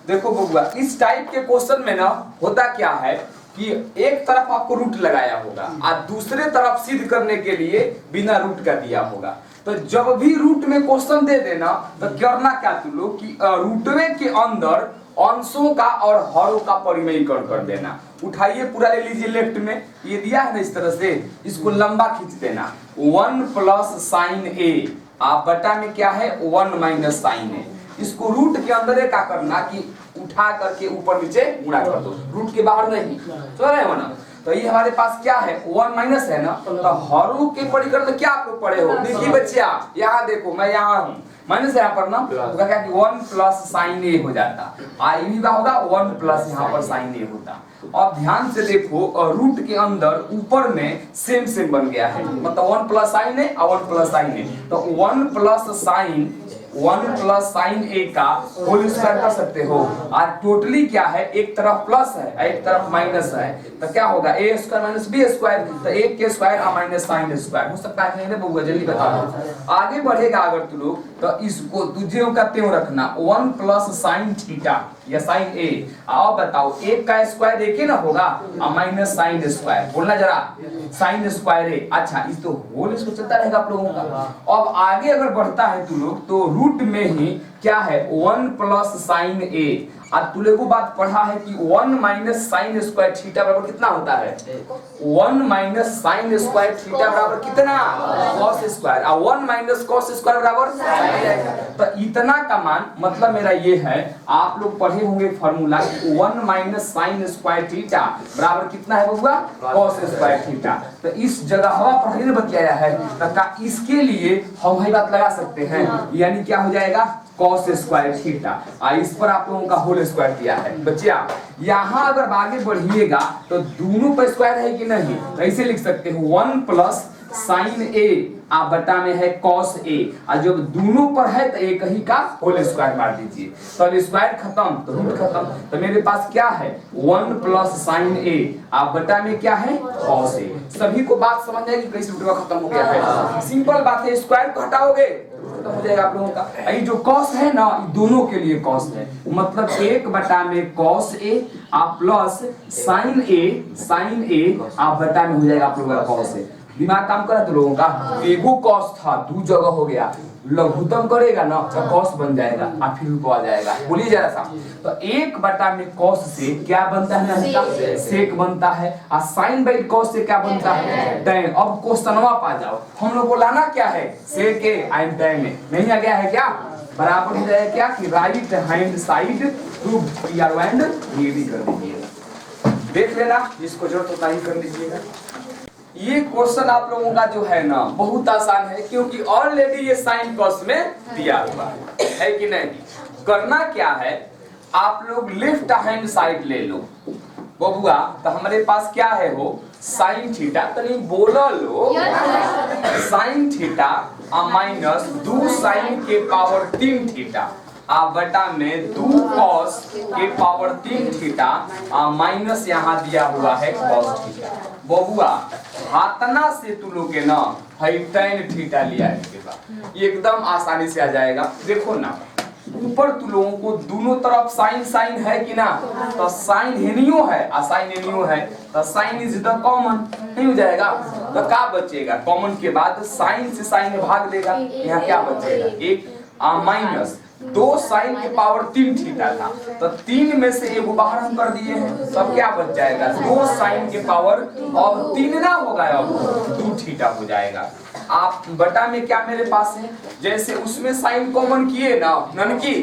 देखो बबुआ, इस टाइप के क्वेश्चन में ना होता क्या है कि एक तरफ आपको रूट लगाया होगा और दूसरे तरफ सिद्ध करने के लिए बिना रूट का दिया होगा। तो जब भी रूट में क्वेश्चन दे देना तो करना क्या तुम लोग कि रूटवे के अंदर अंशों का और हरों का परिमेयीकरण कर देना। उठाइए पूरा ले लीजिए, लेफ्ट में ये दिया है ना, इस तरह से इसको लंबा खींच देना। 1 प्लस साइन ए आप बटा में क्या है 1 माइनस साइन ए। इसको रूट के अंदर क्या करना कि उठा करके ऊपर नीचे गुणा कर दो, रूट के बाहर नहीं। समझ रहे हो ना? तो ये हमारे पास क्या है 1 माइनस है ना, तो हरों के परिकरण में क्या आप लोग पढ़े हो? देखिए बच्चा यहाँ देखो, मैं यहाँ हूँ, माइनस यहाँ पर ना, तो क्या कि 1 प्लस साइन ए हो जाता। आई भी होगा 1 प्लस यहाँ पर साइन ए होता। अब ध्यान से देखो, रूट के अंदर ऊपर में सेम सेम बन गया है, मतलब 1 प्लस साइन ए और 1 प्लस साइन ए। तो 1 प्लस साइन ए का होल स्क्वायर कर सकते हो। और टोटली क्या है, एक तरफ प्लस है एक तरफ माइनस है, तो क्या होगा ए स्क्वायर माइनस बी स्क्वायर। तो ए के स्क्वायर और माइनस साइन स्क्वायर हो सकता है नहीं बबुआ? जल्दी बता दो। आगे बढ़ेगा अगर तू लोग तो इसको तुझे का त्यों रखना 1 प्लस साइन थीटा या साइन ए। अब बताओ एक का स्क्वायर एक ही ना होगा और माइनस साइन स्क्वायर, बोलना जरा साइन स्क्वायर ए। अच्छा, इस तो होल इसको चलता रहेगा आप लोगों का। अब आगे अगर बढ़ता है तू लोग तो रूट में ही क्या है 1 प्लस साइन ए। आज तू लोगों बात पढ़ा है कि 1 माइनस साइन स्क्वायर थीटा बराबर कितना होता है? 1 माइनस साइन स्क्वायर थीटा बराबर कितना? Cos square. और 1 माइनस कॉस स्क्वायर बराबर, तो इतना का मान मतलब मेरा ये है, आप लोग पढ़े होंगे formula 1 minus sine square theta बराबर कितना है बबुआ? Cos square theta. तो इस जगह हवा पढ़ने बताया है, तो इसके लिए हम वही बात लगा सकते हैं, यानी क्या हो जाएगा कॉस स्क्वायर थीटा। इस पर आप लोगों का होल स्क्वायर दिया है बच्चिया। यहाँ अगर आगे बढ़िएगा तो दोनों पर स्क्वायर है कि नहीं, ऐसे लिख सकते हो 1 प्लस साइन ए आप बटा में है कॉस ए, और जब दोनों पर है तो एक ही का होल स्क्वायर मार दीजिए, तो स्क्वायर खत्म तो रूट खत्म। तो मेरे पास क्या है 1 प्लस साइन ए आप बटा में क्या है कॉस ए। सभी को बात समझ आएगी कैसे रूट खत्म हो गया है? सिंपल बात है, स्क्वायर को हटाओगे खत्म हो जाएगा आप लोगों का। ये जो कॉस है ना, दोनों के लिए कॉस है, मतलब 1 बटा में कॉस ए आप प्लस साइन ए आप बटा में हो जाएगा आप लोगों का कॉस ए। दिमाग काम करा तो लोगों का, एगो कॉस था दो जगह हो गया, लघुत्तम करेगा ना तो कॉस बन जाएगा और फिर रूप आ जाएगा। बोलिए जरा सा, तो 1 बटा में कॉस से क्या बनता है ना, सेक बनता है, और साइन बाई कॉस से क्या बनता है टैन। अब क्वेश्चनवा पा जाओ, हम लोग को लाना क्या है सेक ए एंड टैन ए, नहीं आ गया है क्या? बराबर हो जाएगा क्या कि right hand side prove PR and ये भी कर दीजिएगा, देख लेना जिसको जरूरत होता ही कर लीजिएगा। ये क्वेश्चन आप लोगों का जो है ना बहुत आसान है, क्योंकि ऑलरेडी ये साइन कॉस में दिया हुआ है कि नहीं। करना क्या है, आप लोग लेफ्ट हैंड साइड ले लो बबुआ, तो हमारे पास क्या है वो साइन थीटा, तो नहीं बोलो लो साइन थीटा माइनस 2 साइन के पावर 3 थीटा आप बटा में 2 कॉस के पावर 3 थीटा माइनस यहाँ दिया हुआ है कॉस थीटा। बबुआ हाथना से तू लोग के ना है tan थीटा लिया है इसके बाद एकदम आसानी से आ जाएगा। देखो ना ऊपर तू लोगों को दोनों तरफ साइन है कि ना, तो साइन हेनियो है और साइन हेनियो है, तो साइन इज द कॉमन नहीं हो जाएगा। तो क्या बचेगा कॉमन के बाद साइन से साइन भाग देगा, यहाँ क्या बचेगा 1 माइनस 2 साइन के पावर 3 थीटा था, तो 3 में से एक बाहर हम कर दिए हैं, तब क्या बच जाएगा 2 साइन के पावर और 3 ना होगा अब 2 थीटा हो जाएगा। आप बटा में क्या मेरे पास है, जैसे उसमें साइन कॉमन किए ना नन की,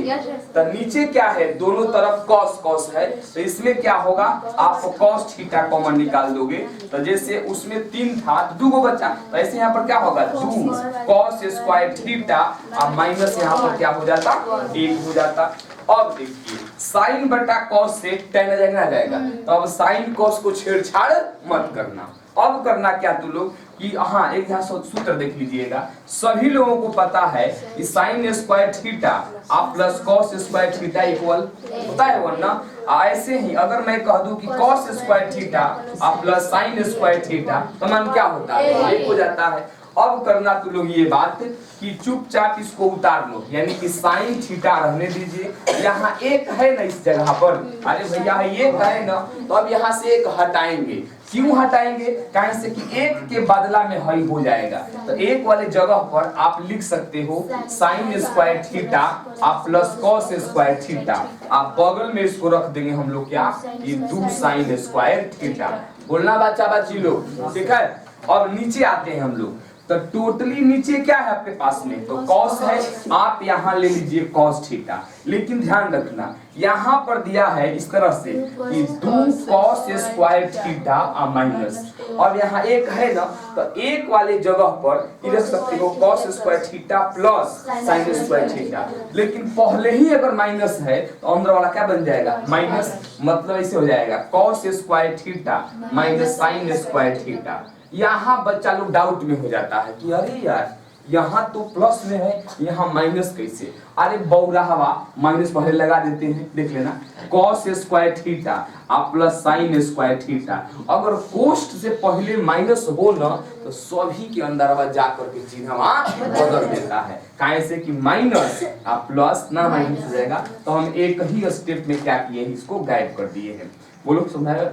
तो नीचे क्या है दोनों तरफ कॉस है, तो इसमें क्या होगा आप कॉस थीटा कॉमन निकाल दोगे, तो जैसे उसमें 3 था 2 को बचा, तो ऐसे यहाँ पर क्या होगा 2 कॉस स्क्वायर थीटा और माइनस यहाँ पर क्या हो जाता 1 हो जाता। अब देखिए साइन बटा कॉस से tan आ जाएगा, तो अब साइन कॉस को छेड़छाड़ मत करना। अब करना क्या तू लोग कि हाँ एक यहाँ सूत्र देख लीजिएगा, सभी लोगों को पता है कि साइन स्क्वायर थीटा आप plus cos square theta equal होता है 1 ना। ऐसे ही अगर मैं कह दूं कि कॉस स्क्वायर थीटा आप प्लस साइन स्क्वायर थीटा तो मान क्या होता है 1 हो जाता है। अब करना तू लोग ये बात कि चुपचाप इसको उतार लो, यानी कि साइन थीटा रहने दीजिए। यहाँ एक है ना इस जगह पर, अरे भैया ये है ना, तो अब यहाँ से एक हटाएंगे। क्यों हटाएंगे? कारण से कि एक के बदला में हई हो जाएगा, तो एक वाले जगह पर आप लिख सकते हो साइन स्क्वायर थीटा आप प्लस कॉस स्क्वायर थीटा। आप बगल में इसको रख देंगे हम लोग क्या, ये 2 साइन स्क्वायर थीटा। बोलना बच्चा बच्ची लोग, ठीक है। अब नीचे आते हैं हम लोग, तो टोटली नीचे क्या है आपके पास में, तो कॉस है, आप यहाँ ले लीजिए कॉस थीटा। लेकिन ध्यान रखना यहाँ पर दिया है इस तरह से कि 2 कॉस स्क्वायर थीटा माइनस, और यहाँ एक है ना, तो एक वाले जगह पर रख सकते हो cos square theta plus sine square theta. लेकिन पहले ही अगर माइनस है तो अंदर वाला क्या बन जाएगा, माइनस। मतलब ऐसे हो जाएगा cos square theta minus sine square theta. यहाँ बच्चा लोग डाउट में हो जाता है कि अरे यार यहाँ तो प्लस में है, यहाँ माइनस कैसे। अरे बौरा हवा, माइनस पहले लगा देते हैं, देख लेना कॉस स्क्वायर थीटा आप प्लस साइन स्क्वायर थीटा। अगर कोष्ट से पहले माइनस हो ना तो सभी के अंदर अब जाकर के चिन्ह बदल देता है, काहे से कि माइनस आप प्लस ना माइनस हो जाएगा। तो हम एक ही स्टेप में क्या किए, इसको गायब कर दिए हैं। बोलो समझाया?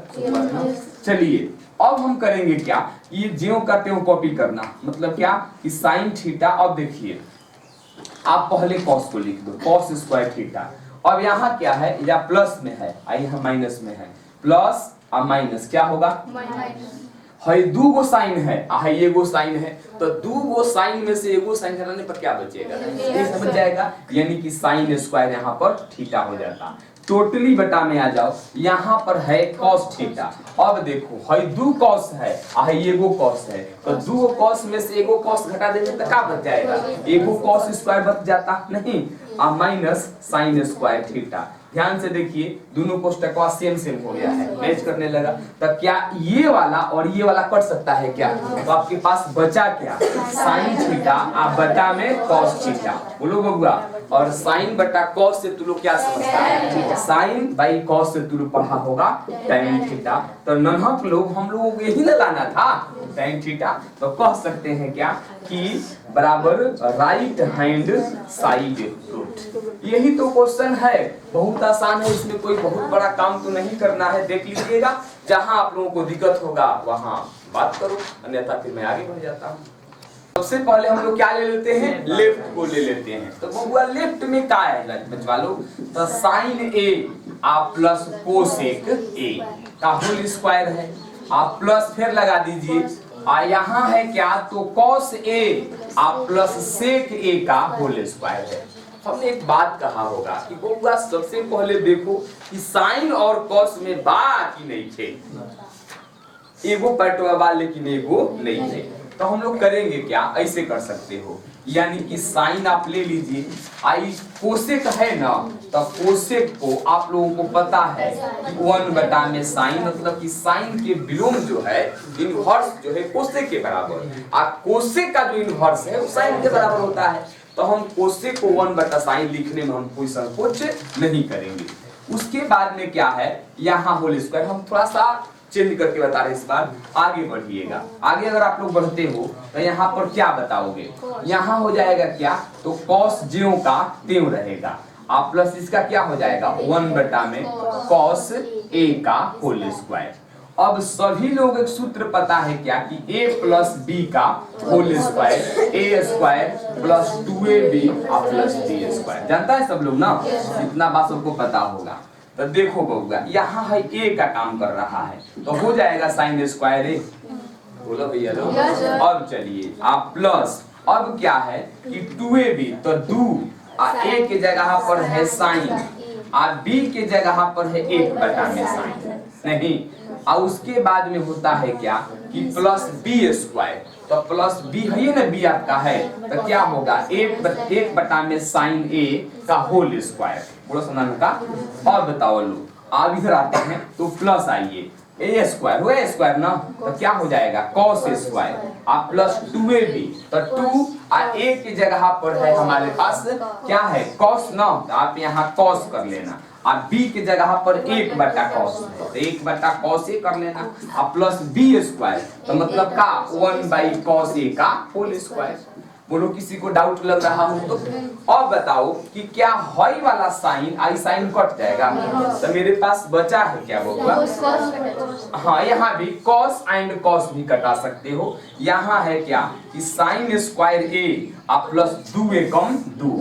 चलिए अब हम करेंगे क्या, ये ज्यों का त्यों कॉपी करना। मतलब क्या कि साइन थीटा, अब देखिए आप पहले कॉस को लिख दो कॉस स्क्वायर थीटा। अब यहाँ क्या है, या प्लस में है यहाँ माइनस में है, प्लस और माइनस क्या होगा, है 2 गो साइन है, ये गो साइन है, तो 2 गो साइन में से एगो साइन हटाने पर क्या बचेगा, ये समझ जाएगा। यानी कि साइन स्क्वायर यहाँ पर थीटा हो जाता। टोटली बटा में आ जाओ, यहाँ पर है cos थीटा। अब देखो है 2 cos है, एगो cos है, तो 2 cos में से एगो cos घटा देंगे तो क्या बच जाएगा, एगो cos स्क्वायर बच जाता नहीं, माइनस साइन स्क्वायर थीटा। ध्यान से देखिए दोनों कोष्टक सेम सेम हो गया है, मैच करने लगा। तो क्या ये वाला और ये वाला कट सकता है क्या, तो आपके पास बचा क्या, साइन थीटा आप बटा में cos थीटा। बोलो बबुआ, और साइन बटा cos से तू लोग क्या समझता है, साइन बाई cos से तू लोग पढ़ा होगा tan थीटा। तो नन्हक लोग हम लोगों को यही लगाना था tan थीटा। तो कह सकते हैं क्या कि बराबर राइट हैंड साइड रूट। यही तो क्वेश्चन है, बहुत आसान है, इसमें कोई बहुत बड़ा काम तो नहीं करना है। देख लीजिएगा, जहां आप लोगों को दिक्कत होगा वहां बात करो, अन्यथा फिर मैं आगे बढ़ जाता हूँ। सबसे पहले हम लोग क्या ले लेते हैं, लेफ्ट को ले लेते हैं। तो बबुआ लेफ्ट में क्या है बचवा लो, तो साइन ए आप प्लस कोसेक ए का होल स्क्वायर है, आप प्लस फिर लगा दीजिए, और यहाँ है क्या, तो कॉस ए आप प्लस सेक ए का होल स्क्वायर है। हमने एक बात कहा होगा कि बबुआ सबसे पहले देखो कि साइन और कॉस में बात ही नहीं थे, एगो पैटवा बा लेकिन एगो नहीं थे। तो हम लोग करेंगे क्या, ऐसे कर सकते हो, यानी कि साइन आप ले लीजिए, आई कोसेक है ना, तो कोसेक को आप लोगों को पता है कि 1 बटा में साइन, मतलब कि साइन के विलोम जो है इनवर्स जो है कोसेक के बराबर, और कोसेक का जो इनवर्स है वो साइन के बराबर होता है। तो हम कोसेक को 1 बटा साइन लिखने में हम कोई संकोच नहीं करेंगे। उसके बाद में क्या है, यहाँ होल स्क्वायर हम थोड़ा सा चेंज करके बता रहे, इस बार आगे बढ़िएगा। आगे अगर आप लोग बढ़ते हो तो यहाँ पर क्या बताओगे, यहाँ हो जाएगा क्या, तो कॉस ज्यों का त्यों रहेगा, आप प्लस इसका क्या हो जाएगा 1 बटा में कॉस ए का होल स्क्वायर। अब सभी लोग एक सूत्र पता है क्या कि a प्लस बी का whole square, A square plus 2ab plus B square, जानता है सब लोग ना, इतना बात सबको पता होगा। तो देखो बबुआ यहाँ है a का काम कर रहा है, तो हो जाएगा साइन स्क्वायर ए, बोलो भैया लोग। अब चलिए आप प्लस, अब क्या है कि 2ab, तो 2 a के जगह पर है साइन, और b के जगह पर है 1 बटा में साइन नहीं, और उसके बाद में होता है क्या कि प्लस बी स्क्वायर, तो प्लस बी है ना, बी आपका है, तो क्या होगा 1 बटा में साइन ए का होल स्क्वायर। बोलो समझाने का। और बताओ लो, आप इधर आते हैं तो प्लस आइए, ए स्क्वायर हो, ए स्क्वायर ना, तो क्या हो जाएगा कॉस स्क्वायर आप प्लस 2ab, तो 2 और a की जगह पर है हमारे पास क्या है कॉस ना, तो आप यहाँ कॉस कर लेना, और बी की जगह पर 1/cos है तो 1/cos ए कर लेना और प्लस बी स्क्वायर तो मतलब का 1/cos ए का होल स्क्वायर। बोलो किसी को डाउट लग रहा हो तो। अब बताओ कि क्या हई वाला साइन आई साइन कट जाएगा तो मेरे पास बचा है क्या बबुआ? हाँ यहाँ भी cos एंड cos भी कटा सकते हो। यहाँ है क्या कि साइन स्क्वायर ए और प्लस 2 एकम 2।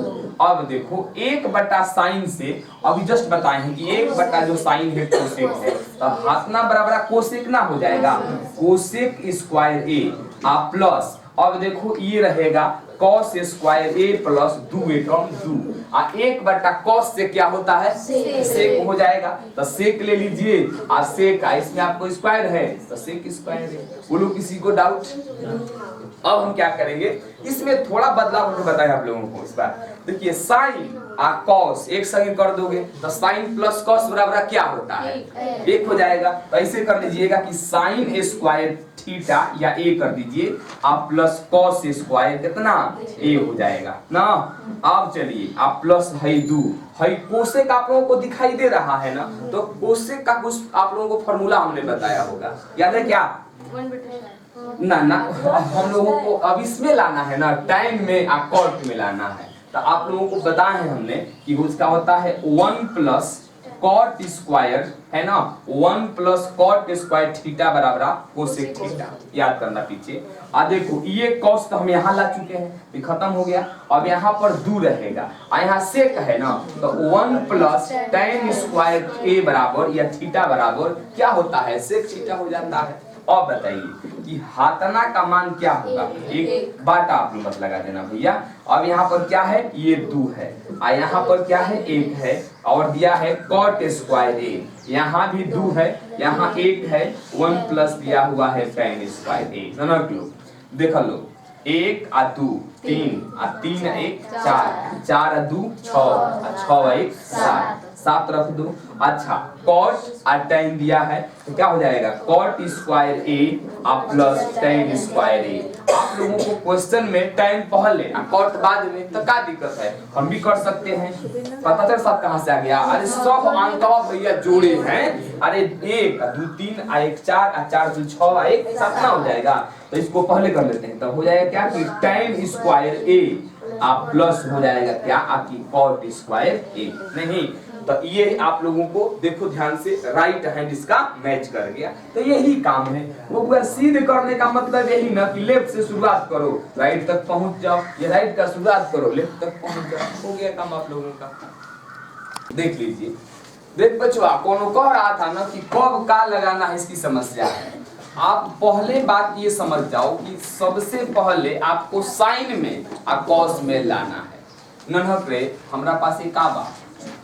अब देखो 1/साइन से अभी जस्ट बताए हैं कि 1/ जो साइन है कोसेक है तो हाथ ना बराबर कोसेक ना हो जाएगा कोसेक स्क्वायर ए और प्लस अब देखो ये रहेगा cos स्क्वायर ए प्लस 2 एकम 2 और 1/cos से क्या होता है सेक हो जाएगा तो सेक ले लीजिए और सेक इसमें आपको स्क्वायर है तो सेक स्क्वायर है। बोलो किसी को डाउट? अब हम क्या करेंगे इसमें थोड़ा बदलाव करके बताएं आप लोगों को। इस बार देखिए साइन और cos एक संग कर दोगे तो साइन प्लस cos बराबर क्या होता है 1 हो जाएगा। तो ऐसे कर लीजिएगा कि साइन स्क्वायर थीटा या ए कर दीजिए आप प्लस cos स्क्वायर कितना ए हो जाएगा ना। अब चलिए आप प्लस है 2 है कोसेक आप लोगों को दिखाई दे रहा है ना तो कोसेक का कुछ आप लोगों को फॉर्मूला हमने बताया होगा याद है क्या? ना हम लोगों को अब इसमें लाना है ना टाइम में और कॉट में लाना है तो आप लोगों को बताया है हमने कि उसका होता है 1 + cot स्क्वायर है ना 1 + cot स्क्वायर थीटा बराबर कोसेक थीटा याद करना पीछे। देखो ये cos तो हम यहाँ ला चुके हैं ये खत्म हो गया। अब यहाँ पर 2 रहेगा और यहाँ सेक है ना तो 1 + tan स्क्वायर a बराबर या थीटा बराबर क्या होता है सेक थीटा हो जाता है। अब बताइए कि हाथना का मान क्या होगा 1 आप लोग मत लगा देना भैया। अब यहाँ पर क्या है ये 2 है और यहाँ पर क्या है 1 है और दिया है cot स्क्वायर ए यहाँ भी 2 है यहाँ 1 है 1 + दिया हुआ है tan स्क्वायर ए। लोग देख लो 1 और 2 3 और 3 1 4 4 और 2 6 और 6 और 1 7 7 रख दो। अच्छा cot और tan दिया है तो क्या हो जाएगा cot स्क्वायर ए और प्लस tan स्क्वायर ए। आप लोगों को क्वेश्चन में tan पहले और cot बाद में तो क्या दिक्कत है हम भी कर सकते हैं। पता चल सब कहां से आ गया? अरे सब अंकवा भैया जोड़े हैं। अरे 1 2 3 1 4 4 2 6 1 7 ना हो जाएगा तो इसको पहले कर लेते हैं तो हो जाएगा क्या कि tan स्क्वायर ए आप प्लस हो जाएगा क्या आपकी cot स्क्वायर ए। नहीं तो ये आप लोगों को देखो ध्यान से राइट हैंड इसका मैच कर गया तो यही काम है। वो सीधे करने का मतलब यही ना कि लेफ्ट से शुरुआत करो राइट तक पहुंच जाओ ये राइट का शुरुआत करो लेफ्ट तक पहुंच जाओ हो गया काम आप लोगों का। देख लीजिए देख बच्चों कौन कह रहा था ना कि कब का लगाना है इसकी समस्या है। आप पहले बात ये समझ जाओ कि सबसे पहले आपको साइन में और कॉस में लाना है। नन्हकरे हमरा पास एक का बा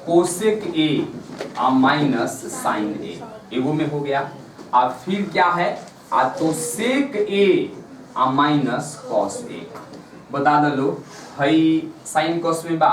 कोसेक ए माइनस साइन ए एगो में हो गया। अब फिर क्या है तो सेक ए माइनस कॉस ए बता दो हई साइन कॉस में बा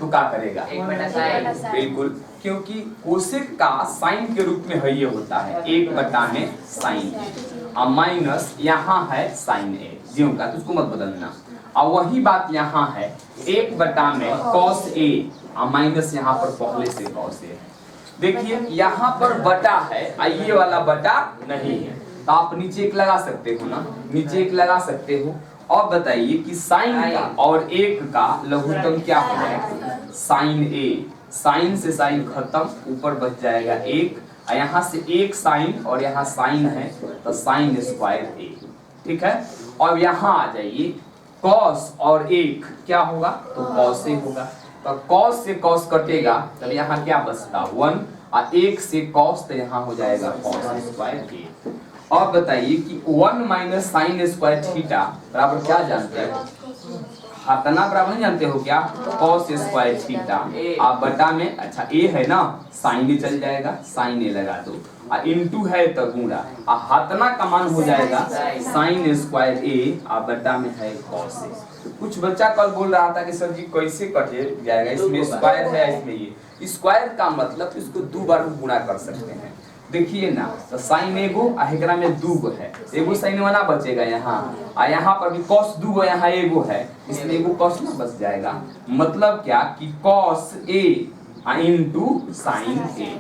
तो क्या करेगा 1/sin बिल्कुल क्योंकि कोसेक का साइन के रूप में है ये होता है 1/में साइन ए माइनस यहाँ है साइन ए ज्यों का तो उसको मत बदलना। और वही बात यहाँ है 1/में cos ए माइनस यहाँ पर पहले से cos ए है। देखिए यहाँ पर बटा है ये वाला बटा नहीं है तो आप नीचे एक लगा सकते हो ना नीचे एक लगा सकते हो। और बताइए कि साइन का और 1 का लघुत्तम क्या हो जाएगा साइन ए साइन से साइन खत्म ऊपर बच जाएगा 1 यहाँ से 1 साइन और यहाँ साइन है तो साइन स्क्वायर ए ठीक है। और यहाँ आ जाइए cos और 1 क्या होगा तो cos ए होगा तो cos से cos कटेगा तब यहाँ क्या बचता 1 और 1 से cos तो यहाँ हो जाएगा cos स्क्वायर ए। अब बताइए कि 1 - sin स्क्वायर थीटा बराबर क्या जानते हैं हाथना बराबर नहीं जानते हो क्या cos स्क्वायर थीटा आप बटा में अच्छा ए है ना साइन ए चल जाएगा साइन ए लगा दो और इनटू है तो गुणा और हाथना का मान हो जाएगा sin स्क्वायर ए और बटा में है cos ए। कुछ बच्चा कल बोल रहा था कि सर जी कैसे कटे जाएगा इसमें स्क्वायर है इसमें ये स्क्वायर का मतलब इसको 2 बार गुणा कर सकते हैं। देखिए ना तो साइन एगो एकरा में 2 गो है एगो साइन वाला बचेगा यहाँ और यहाँ पर भी cos 2 गो यहाँ एगो है इसलिए एगो cos ना बच जाएगा। मतलब क्या कि cos ए इनटू साइन ए,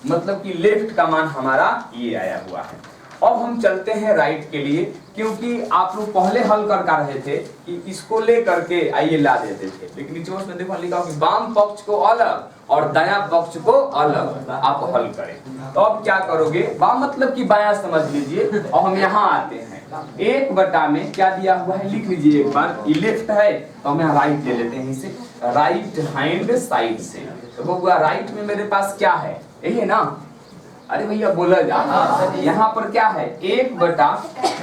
मतलब कि लेफ्ट का मान हमारा ये आया हुआ है। अब हम चलते हैं राइट के लिए, क्योंकि आप लोग पहले हल कर रहे थे कि इसको ले करके आइए ला देते थे, लेकिन नीचे उसमें देखो लिखा हो कि वाम पक्ष को अलग और दायां पक्ष को अलग आप हल करें। तो अब क्या करोगे, वाम मतलब कि बायां समझ लीजिए, और हम यहाँ आते हैं। एक बटा में क्या दिया हुआ है लिख लीजिए एक बार, ये लेफ्ट है तो हम यहाँ राइट ले लेते हैं, इसे राइट हैंड साइड से। तो वो राइट में मेरे पास क्या है, यही है ना, अरे भैया बोला जा, यहाँ पर क्या है, एक बटा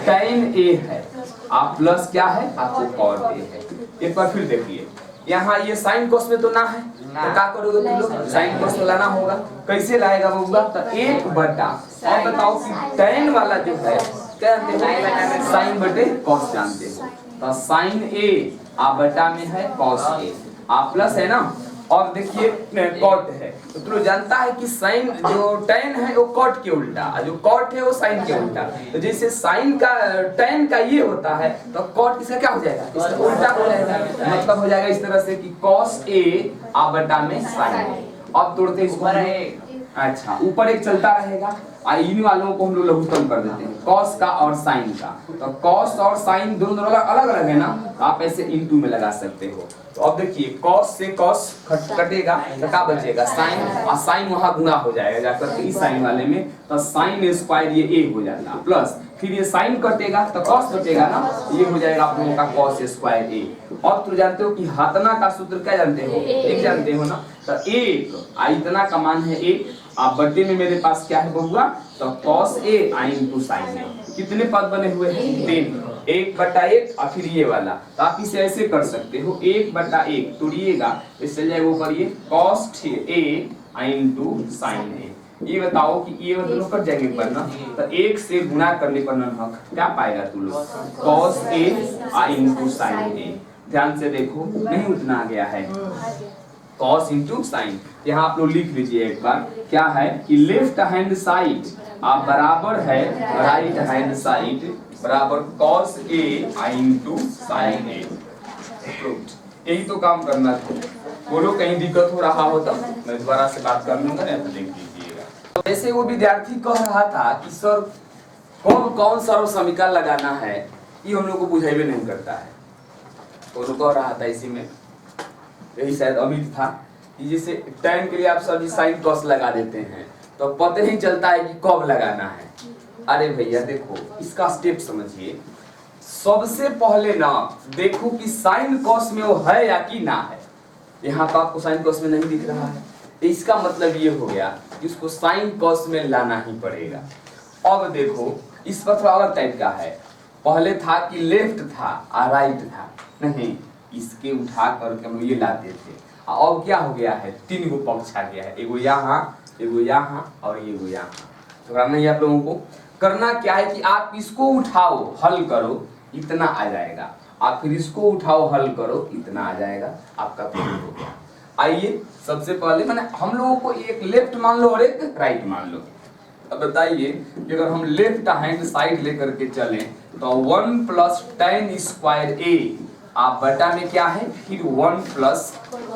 tan a है, आप प्लस क्या है आपको cot a है। एक बार फिर देखिए, यहाँ ये साइन कोस में तो ना है, तो क्या करोगे तुम लोग, साइन कोस में लाना होगा। कैसे लाएगा वो, तो एक बटा, और बताओ कि tan वाला जो है क्या जानते हो, साइन बटे कॉस जानते हो, तो साइन a आप बटा में है कॉस a, आप प्लस है ना, और देखिए कॉट है, तो तू जानता है कि साइन जो tan है वो कॉट के उल्टा, जो कॉट है वो साइन के उल्टा। तो जैसे साइन का tan का ये होता है, तो कॉट इसका क्या हो जाएगा, इसका उल्टा हो जाएगा, मतलब हो जाएगा इस तरह से कि cos a आप बटा में sin a। अब तोड़ते इसको, अच्छा ऊपर एक चलता रहेगा, इन वालों को हम लोग लघुत्तम कर देते हैं, cos का और sin का। तो cos और sin दोनों अलग अलग है ना, आप ऐसे इनटू में लगा सकते हो। तो अब देखिए cos से cos कटेगा, क्या बचेगा sin, और sin वहां गुना हो जाएगा जाकर के इस sin वाले में, तो sin स्क्वायर ये a हो जाता है, प्लस फिर ये sin कटेगा तो cos बचेगा ना, ये हो जाएगा आप लोगों का cos स्क्वायर a। और तुम जानते हो कि हातना का सूत्र क्या जानते हो, एक जानते हो ना, तो एक इतना का मान है एक, आप बट्टे में मेरे पास क्या है बबुआ, तो cos a into sin a। कितने पद बने हुए हैं, 3, एक बटा एक और फिर ये वाला, तो आप इसे ऐसे कर सकते हो, एक बटा एक तोड़िएगा, इससे जाएगा ऊपर ये cos a into sin a। ये बताओ कि ये मतलब कट जाएंगे पर ना, तो एक से गुणा करने पर ना क्या पाएगा तू लोग, cos a into sin a। ध्यान से देखो, नहीं उतना आ गया है, cos इंटू साइन। यहाँ आप लोग लिख लीजिए एक बार, क्या है कि लेफ्ट हैंड साइड आप बराबर है राइट हैंड साइड बराबर cos a into sine a। यही तो काम करना था। बोलो कहीं दिक्कत हो रहा हो तो मैं दोबारा से बात कर लूंगा, नहीं तो देख लीजिएगा। तो ऐसे वो विद्यार्थी कह रहा था कि सर कौन सर्व समीकरण लगाना है, ये हम लोग को बुझाइए नहीं करता है। तो कह रहा था इसी में, यही शायद अमित था, कि जैसे tan के लिए आप सर जी साइन कॉस लगा देते हैं, तो पता नहीं चलता है कि कब लगाना है। अरे भैया देखो इसका स्टेप समझिए, सबसे पहले ना देखो कि साइन कॉस में वो है या कि ना है। यहाँ तो आपको साइन कॉस में नहीं दिख रहा है, इसका मतलब ये हो गया कि उसको साइन कॉस में लाना ही पड़ेगा। अब देखो इस पर थोड़ा अलग टाइप का है, पहले था कि लेफ्ट था और राइट था, नहीं इसके उठा करके हम ये लाते थे। अब क्या हो गया है, 3 गो पक्ष आ गया है, एगो यहाँ और एगो यहाँ। तो करना ही आप लोगों को करना क्या है कि आप इसको उठाओ हल करो, इतना आ जाएगा, आप फिर इसको उठाओ हल करो, इतना आ जाएगा, आपका प्रूफ हो गया। आइए सबसे पहले मैंने हम लोगों को एक लेफ्ट मान लो और एक राइट मान लो। अब बताइए कि अगर हम लेफ्ट हैंड साइड लेकर के चलें तो 1 प्लस tan स्क्वायर a आप बटा में क्या है, फिर 1 प्लस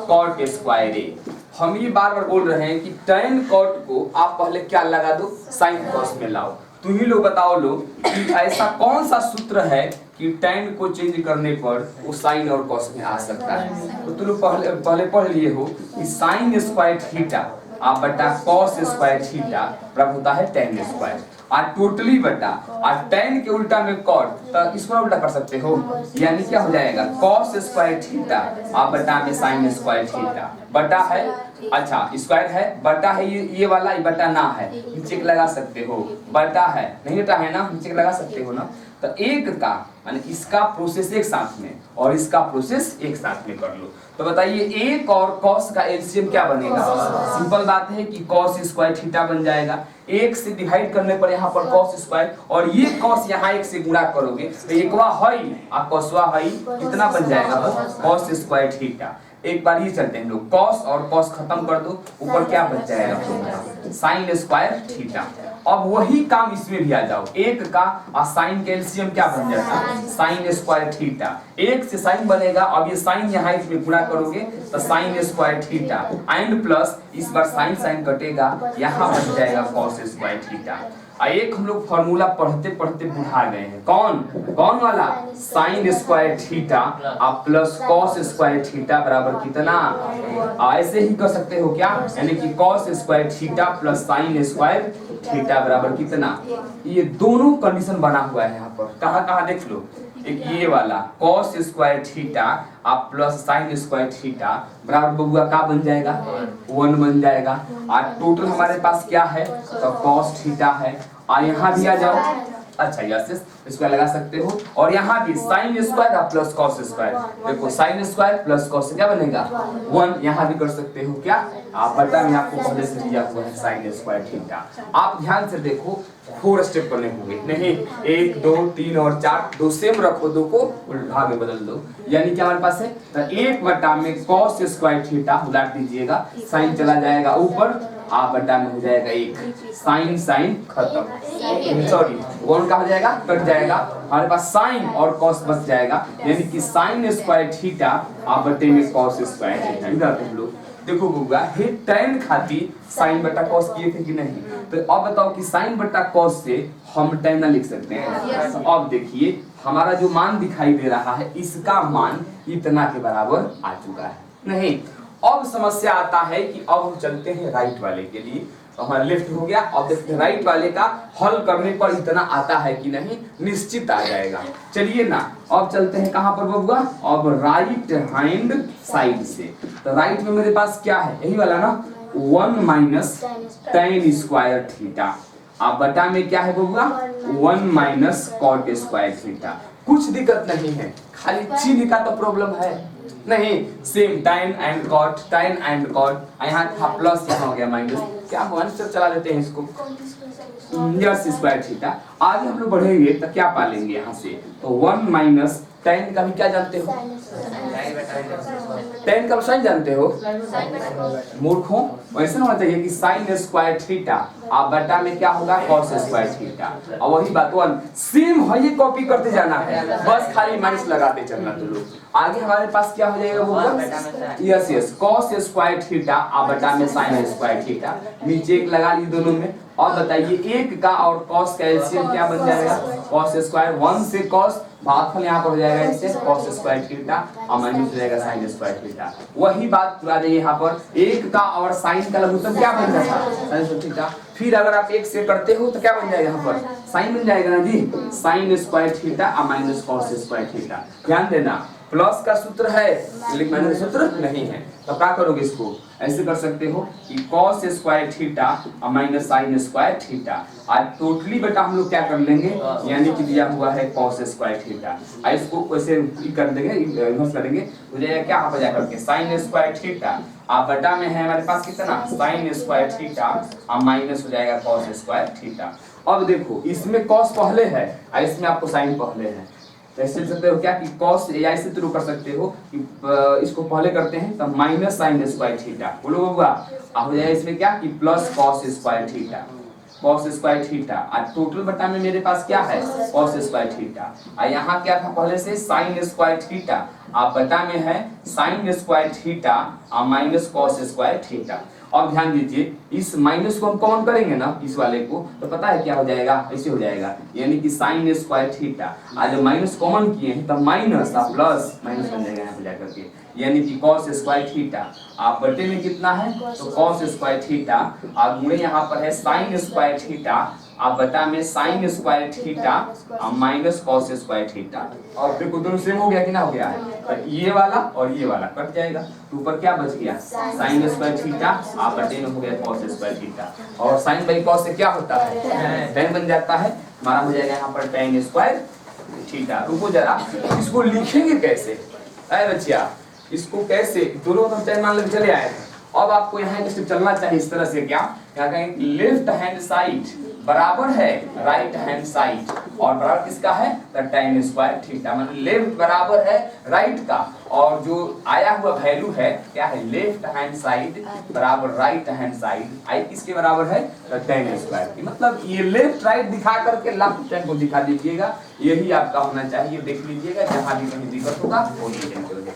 cot स्क्वायर a। हम ये बार बार बोल रहे हैं कि tan cot को आप पहले क्या लगा दो, sin cos में लाओ। तुम ही लोग बताओ लोग कि ऐसा कौन सा सूत्र है कि tan को चेंज करने पर वो sin और cos में आ सकता है। तो तुम लोग पहले पढ़ लिए हो कि sin स्क्वायर थीटा आप बटा cos स्क्वायर थीटा बराबर होता है tan स्क्वायर, और टोटली बटा और tan के उल्टा में cot, तो इसको उल्टा कर सकते हो, यानी क्या हो जाएगा cos स्क्वायर थीटा आप बटा में sin स्क्वायर थीटा बटा है, अच्छा स्क्वायर है बटा है, ये वाला ये बटा ना है, नीचे लगा सकते हो, बटा है नहीं बटा है ना, नीचे लगा सकते हो ना। तो एक का माने इसका प्रोसेस एक साथ में और इसका प्रोसेस एक साथ में कर लो। तो बताइए एक और cos का एलसीएम क्या बनेगा, सिंपल बात है कि cos स्क्वायर थीटा बन जाएगा, एक से डिवाइड करने पर यहाँ पर cos स्क्वायर, और ये cos यहाँ एक से गुणा करोगे तो एकवा है और cosवा है, कितना बन जाएगा cos स्क्वायर थीटा। एक बार ही चलते हैं लोग, cos और cos खत्म कर दो, ऊपर क्या बच जाएगा sin स्क्वायर थीटा। अब वही काम इसमें भी आ जाओ, एक का साइन का एलसीएम क्या बन जाता है, साइन स्क्वायर थीटा। एक से साइन बनेगा, अब ये साइन यहाँ इसमें गुणा करोगे तो sine square theta and plus इस बार साइन साइन कटेगा, यहाँ बन जाएगा कॉस स्क्वायर थीटा। एक हम लोग फॉर्मूला पढ़ते पढ़ते बुढ़ा गए हैं, कौन कौन वाला, साइन स्क्वायर थीटा आप प्लस कॉस स्क्वायर थीटा बराबर कितना, ऐसे ही कर सकते हो क्या, यानी कि cos square theta plus sine square theta बराबर कितना। ये दोनों कंडीशन बना हुआ है यहाँ पर, कहाँ कहाँ देख लो, एक ये वाला कॉस स्क्वायर थीटा आप प्लस साइन स्क्वायर थीटा बराबर बबुआ का बन जाएगा 1 बन जाएगा। और टोटल हमारे पास क्या है, तो कॉस थीटा है। और यहाँ भी आ जाओ, अच्छा यस इसको लगा सकते हो, और यहाँ भी sine square plus cos square, देखो साइन स्क्वायर प्लस कॉस क्या बनेगा 1, यहाँ भी कर सकते हो क्या, आप बता में आपको पहले से दिया हुआ है साइन स्क्वायर थीटा। आप ध्यान से देखो 4 स्टेप करने होंगे, नहीं 1 2 3 और 4, दो सेम रखो, दो को उल्टा में बदल दो, यानी क्या हमारे पास है, तो 1 बटा में कॉस स्क्वायर थीटा उलट दीजिएगा, साइन चला जाएगा ऊपर, आप बटा में हो जाएगा 1, साइन साइन खत्म, सॉरी 1 का हो जाएगा कट जाएगा, हमारे पास साइन और कॉस बच जाएगा, यानी कि साइन स्क्वायर थीटा आप बटे में कॉस स्क्वायर थीटा। इधर तुम लोग देखो बुआ, हे tan खाती साइन बटा कॉस किए थे कि नहीं, तो अब बताओ कि साइन बटा कॉस से हम tan ना लिख सकते हैं। तो अब देखिए हमारा जो मान दिखाई दे रहा है, इसका मान इतना के बराबर आ चुका है, नहीं। अब समस्या आता है कि अब हम चलते हैं राइट वाले के लिए, तो हमारा लेफ्ट हो गया, अब देखते हैं राइट वाले का हल करने पर इतना आता है कि नहीं, निश्चित आ जाएगा। चलिए ना, अब चलते हैं कहां पर बबुआ, अब राइट हैंड साइड से। तो राइट में मेरे पास क्या है, यही वाला ना 1 माइनस tan स्क्वायर थीटा, अब बटा में क्या है बबुआ 1 माइनस कॉट स्क्वायर थीटा। कुछ दिक्कत नहीं है, खाली चिन्ह का तो प्रॉब्लम है, नहीं सेम tan एंड कॉट, यहाँ था प्लस यहाँ हो गया माइनस, क्या हुआ आंसर चला देते हैं इसको, यस स्क्वायर थीटा। आगे हम लोग बढ़ेंगे तो क्या पालेंगे यहाँ से, तो 1 माइनस tan का भी क्या जानते हो, tan का साइन जानते हो, मूर्खों वैसे होना चाहिए कि साइन स्क्वायर थीटा आप बटा में क्या होगा कॉस स्क्वायर थीटा, और वही बात 1 सेम है, ये कॉपी करते जाना है, बस खाली माइनस लगाते चलना। तो लोग आगे हमारे पास क्या हो जाएगा वो, यस कॉस स्क्वायर थीटा आप बटा में साइन स्क्वायर थीटा, नीचे एक लगा ली दोनों में। और बताइए 1 का और कॉस का एलसीएम क्या बन जाएगा, कॉस स्क्वायर, 1 से कॉस भागफल यहाँ पर हो जाएगा इससे कॉस स्क्वायर थीटा और माइनस हो जाएगा साइन स्क्वायर थीटा। वही बात पूरा जाइए यहाँ पर, 1 का और साइन का लघुत्तम क्या बन जाता है साइन थीटा, फिर अगर आप 1 से करते हो तो क्या बन जाएगा यहाँ पर साइन बन जाएगा ना जी, साइन स्क्वायर थीटा और माइनस कॉस स्क्वायर थीटा। ध्यान देना प्लस का सूत्र है लेकिन माइनस का सूत्र नहीं है, तो क्या करोगे इसको ऐसे कर सकते हो कि cos स्क्वायर थीटा और माइनस साइन स्क्वायर थीटा, आज टोटली बेटा हम लोग क्या कर लेंगे, यानी कि दिया हुआ है cos स्क्वायर थीटा, इसको वैसे कर देंगे इन्वर्स करेंगे, हो जाएगा क्या यहाँ पर जाकर के साइन स्क्वायर थीटा आप बटा में है हमारे पास कितना साइन स्क्वायर थीटा और माइनस हो जाएगा cos स्क्वायर थीटा। अब देखो इसमें cos पहले है और इसमें आपको साइन पहले है, ऐसे लिख सकते हो क्या कि cos या ऐसे शुरू कर सकते हो कि इसको पहले करते हैं तो माइनस साइन स्क्वायर थीटा, बोलो बबुआ हो जाएगा इसमें क्या कि plus cos square theta, cos square theta और टोटल बटा में मेरे पास क्या है cos स्क्वायर थीटा, और यहाँ क्या था पहले से साइन स्क्वायर थीटा आप बटा में है साइन स्क्वायर थीटा और माइनस cos स्क्वायर थीटा। अब ध्यान दीजिए इस माइनस को हम कॉमन करेंगे ना इस वाले को, तो पता है क्या हो जाएगा, ऐसे हो जाएगा यानी कि साइन स्क्वायर थीटा आज जब माइनस कॉमन किए हैं तब माइनस और प्लस माइनस बन जाएगा यहाँ पे जाकर के, यानी कि cos स्क्वायर थीटा आप बटे में कितना है तो cos स्क्वायर थीटा और गुणे यहाँ पर है साइन स्क्वायर थीटा आप बटा में साइन स्क्वायर थीटा और माइनस cos स्क्वायर थीटा। और देखो दोनों सेम हो गया कि ना हो गया है, तो ये वाला और ये वाला कट जाएगा, तो ऊपर क्या बच गया साइन स्क्वायर थीटा आप बटे में हो गया cos स्क्वायर थीटा, और साइन बाई cos से क्या होता है tan बन जाता है, हमारा हो जाएगा यहाँ पर tan स्क्वायर थीटा। रुको जरा इसको लिखेंगे कैसे, अरे बच्चिया इसको कैसे, दोनों हम tan मान लेके चले आए। अब आपको यहाँ एक स्टेप चलना चाहिए इस तरह से, क्या कहें लेफ्ट हैंड साइड बराबर है राइट हैंड साइड और बराबर किसका है द tan स्क्वायर थीटा। मतलब लेफ्ट बराबर है राइट का और जो आया हुआ वैल्यू है क्या है लेफ्ट हैंड साइड बराबर राइट हैंड साइड आई किसके बराबर है द tan स्क्वायर की। मतलब ये लेफ्ट राइट दिखा करके लेफ्ट हैंड को दिखा दीजिएगा, यही आपका होना चाहिए। देख लीजिएगा जहां भी कहीं दिक्कत होगा वो लीजिए।